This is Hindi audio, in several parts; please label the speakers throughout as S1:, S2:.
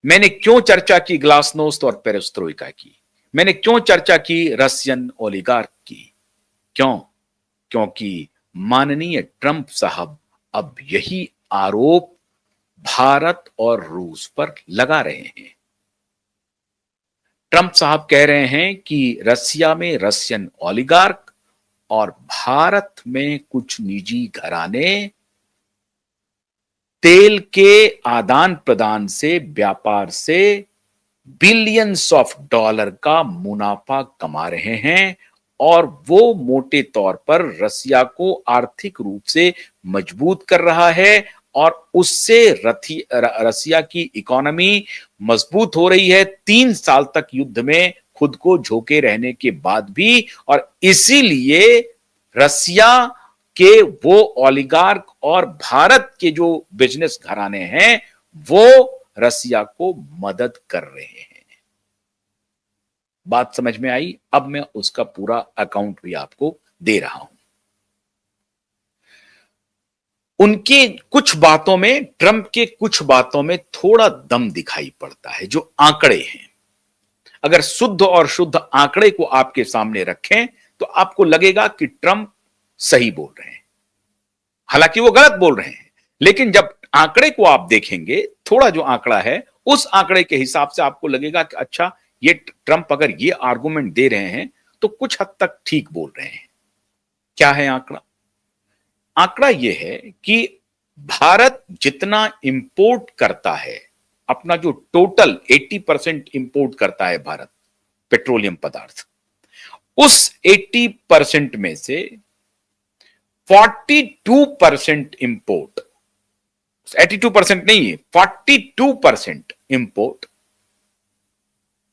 S1: मैंने क्यों चर्चा की ग्लासनोस्ट और पेरेस्ट्रोइका की? मैंने क्यों चर्चा की रशियन ओलिगार्क की? क्यों? क्योंकि माननीय ट्रंप साहब अब यही आरोप भारत और रूस पर लगा रहे हैं। ट्रंप साहब कह रहे हैं कि रसिया में रशियन ओलिगार्क और भारत में कुछ निजी घराने तेल के आदान प्रदान से, व्यापार से बिलियंस ऑफ डॉलर का मुनाफा कमा रहे हैं और वो मोटे तौर पर रसिया को आर्थिक रूप से मजबूत कर रहा है और उससे रसिया की इकोनॉमी मजबूत हो रही है 3 साल तक युद्ध में खुद को झोंके रहने के बाद भी। और इसीलिए रसिया के वो ओलिगार्क और भारत के जो बिजनेस घराने हैं वो रसिया को मदद कर रहे हैं। बात समझ में आई? अब मैं उसका पूरा अकाउंट भी आपको दे रहा हूं। उनके कुछ बातों में, ट्रंप के कुछ बातों में थोड़ा दम दिखाई पड़ता है। जो आंकड़े हैं, अगर शुद्ध और शुद्ध आंकड़े को आपके सामने रखें तो आपको लगेगा कि ट्रंप सही बोल रहे हैं, हालांकि वो गलत बोल रहे हैं। लेकिन जब आंकड़े को आप देखेंगे, थोड़ा जो आंकड़ा है उस आंकड़े के हिसाब से आपको लगेगा कि अच्छा, ये ट्रंप अगर ये आर्गुमेंट दे रहे हैं तो कुछ हद तक ठीक बोल रहे हैं। क्या है आंकड़ा? आंकड़ा यह है कि भारत जितना इंपोर्ट करता है, अपना जो टोटल 80% इंपोर्ट करता है भारत पेट्रोलियम पदार्थ, उस 80% में से 42% इंपोर्ट, 82% नहीं है, 42% इंपोर्ट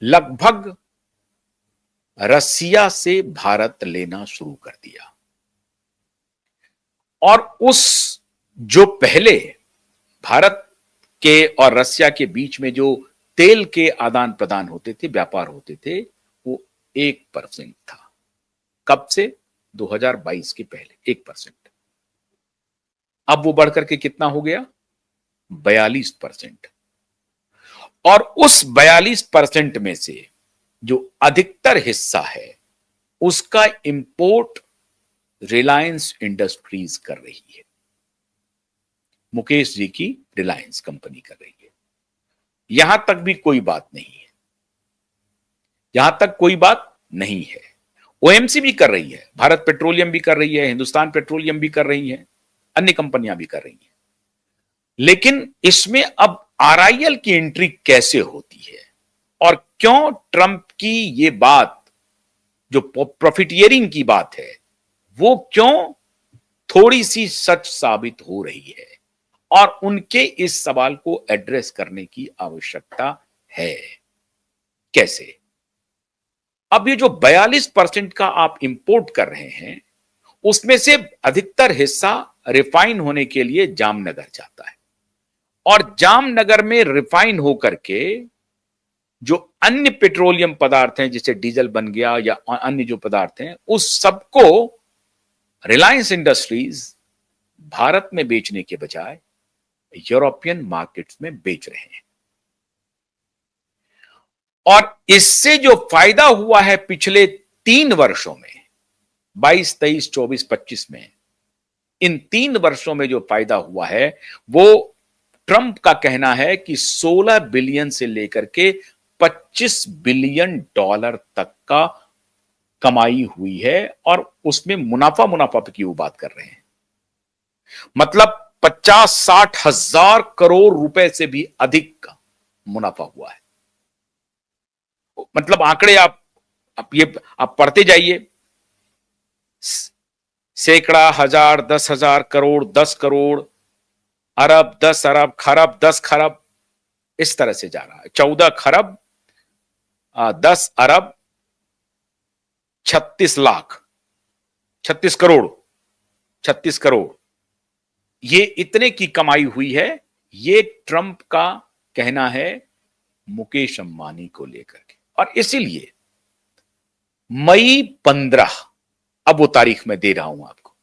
S1: लगभग रसिया से भारत लेना शुरू कर दिया। और उस जो पहले भारत के और रसिया के बीच में जो तेल के आदान प्रदान होते थे, व्यापार होते थे, वो 1% था। कब से? 2022 के पहले 1%। अब वो बढ़कर के कितना हो गया? 42%। और उस 42% में से जो अधिकतर हिस्सा है उसका इंपोर्ट रिलायंस इंडस्ट्रीज कर रही है। मुकेश जी की रिलायंस कंपनी कर रही है। यहां तक भी कोई बात नहीं है, यहां तक कोई बात नहीं है। ओएमसी भी कर रही है, भारत पेट्रोलियम भी कर रही है, हिंदुस्तान पेट्रोलियम भी कर रही है, अन्य कंपनियां भी कर रही हैं। लेकिन इसमें अब आरआईएल की एंट्री कैसे होती है और क्यों ट्रंप की ये बात, जो प्रॉफिटियरिंग की बात है, वो क्यों थोड़ी सी सच साबित हो रही है और उनके इस सवाल को एड्रेस करने की आवश्यकता है। कैसे? अब ये जो 42% का आप इंपोर्ट कर रहे हैं, उसमें से अधिकतर हिस्सा रिफाइन होने के लिए जामनगर जाता है और जामनगर में रिफाइन होकर के जो अन्य पेट्रोलियम पदार्थ हैं, जैसे डीजल बन गया या अन्य जो पदार्थ हैं, उस सबको रिलायंस इंडस्ट्रीज भारत में बेचने के बजाय यूरोपियन मार्केट्स में बेच रहे हैं। और इससे जो फायदा हुआ है पिछले 3 वर्षों में, 22, 23, 24, 25 में, इन 3 वर्षों में जो फायदा हुआ है वो ट्रंप का कहना है कि 16 बिलियन से लेकर के 25 बिलियन डॉलर तक का कमाई हुई है। और उसमें मुनाफा मुनाफा की वो बात कर रहे हैं, मतलब 50-60 हजार करोड़ रुपए से भी अधिक का मुनाफा हुआ है। मतलब आंकड़े आप पढ़ते जाइए, सैकड़ा, हजार, 10,000 करोड़, 10 करोड़, अरब, 10 अरब, खरब, 10 खरब, इस तरह से जा रहा है। 14 खरब, 10 अरब, 36 लाख, 36 करोड़, 36 करोड़, ये इतने की कमाई हुई है। ये ट्रंप का कहना है मुकेश अंबानी को लेकर के। और इसीलिए मई 15, अब वो तारीख मैं दे रहा हूं आपको,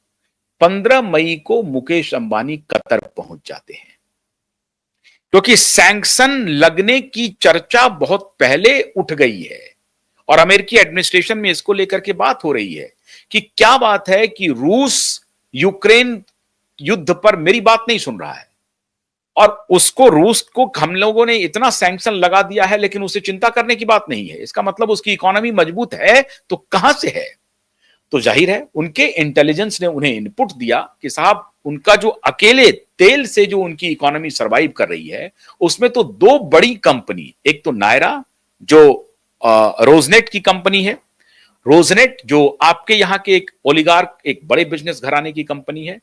S1: 15 मई को मुकेश अंबानी कतर पहुंच जाते हैं। क्योंकि सैंक्शन लगने की चर्चा बहुत पहले उठ गई है और अमेरिकी एडमिनिस्ट्रेशन में इसको लेकर के बात हो रही है कि क्या बात है कि रूस यूक्रेन युद्ध पर मेरी बात नहीं सुन रहा है और उसको रूस को हम लोगों ने इतना सैंक्शन लगा दिया है लेकिन उसे चिंता करने की बात नहीं है। इसका मतलब उसकी इकोनॉमी मजबूत है तो कहां से है? तो जाहिर है उनके इंटेलिजेंस ने उन्हें इनपुट दिया कि साहब उनका जो अकेले तेल से जो उनकी इकोनॉमी सरवाइव कर रही है उसमें तो दो बड़ी कंपनी, एक तो नायरा जो रोजनेट की कंपनी है, रोजनेट जो आपके यहां के एक ओलिगार्क एक बड़े बिजनेस घराने की कंपनी है,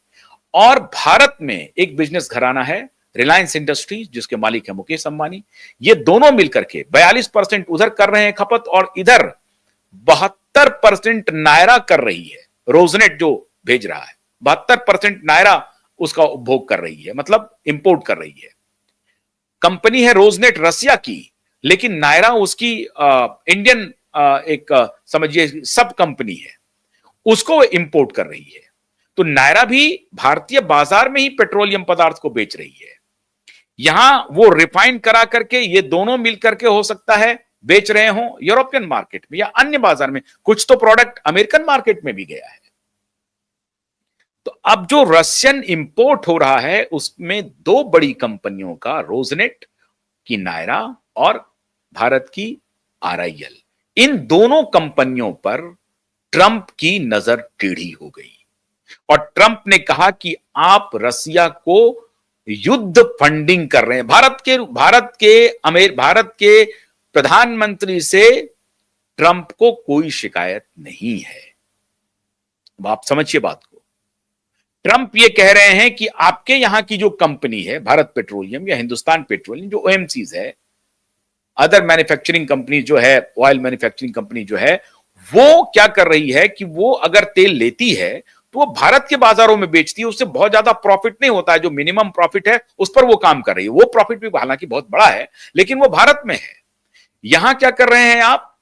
S1: और भारत में एक बिजनेस घराना है रिलायंस इंडस्ट्रीज जिसके मालिक है मुकेश अंबानी। ये दोनों मिलकर के 42% उधर कर रहे हैं खपत और इधर 72% नायरा कर रही है। रोजनेट जो भेज रहा है 72% नायरा उसका उपभोग कर रही है, मतलब इंपोर्ट कर रही है। कंपनी है रोजनेट रसिया की, लेकिन नायरा उसकी इंडियन एक समझिए सब कंपनी है, उसको इंपोर्ट कर रही है। तो नायरा भी भारतीय बाजार में ही पेट्रोलियम पदार्थ को बेच रही है। यहां वो रिफाइन करा करके ये दोनों मिलकर के हो सकता है बेच रहे हो यूरोपियन मार्केट में या अन्य बाजार में, कुछ तो प्रोडक्ट अमेरिकन मार्केट में भी गया है। तो अब जो रशियन इंपोर्ट हो रहा है उसमें दो बड़ी कंपनियों का, रोजनेट की नायरा और भारत की आरआईएल, इन दोनों कंपनियों पर ट्रंप की नजर टेढ़ी हो गई और ट्रंप ने कहा कि आप रसिया को युद्ध फंडिंग कर रहे हैं। भारत के प्रधानमंत्री से ट्रंप को कोई शिकायत नहीं है। अब आप समझिए बात को। ट्रंप ये कह रहे हैं कि आपके यहां की जो कंपनी है भारत पेट्रोलियम या हिंदुस्तान पेट्रोलियम जो ओएमसीज है, अदर मैन्युफैक्चरिंग कंपनी जो है, ऑयल मैन्युफैक्चरिंग कंपनी जो है, वो क्या कर रही है कि वो अगर तेल लेती है तो वो भारत के बाजारों में बेचती है, उससे बहुत ज्यादा प्रॉफिट नहीं होता है। जो मिनिमम प्रॉफिट है उस पर वो काम कर रही है। वो प्रॉफिट भी हालांकि बहुत बड़ा है लेकिन वो भारत में है। यहां क्या कर रहे हैं आप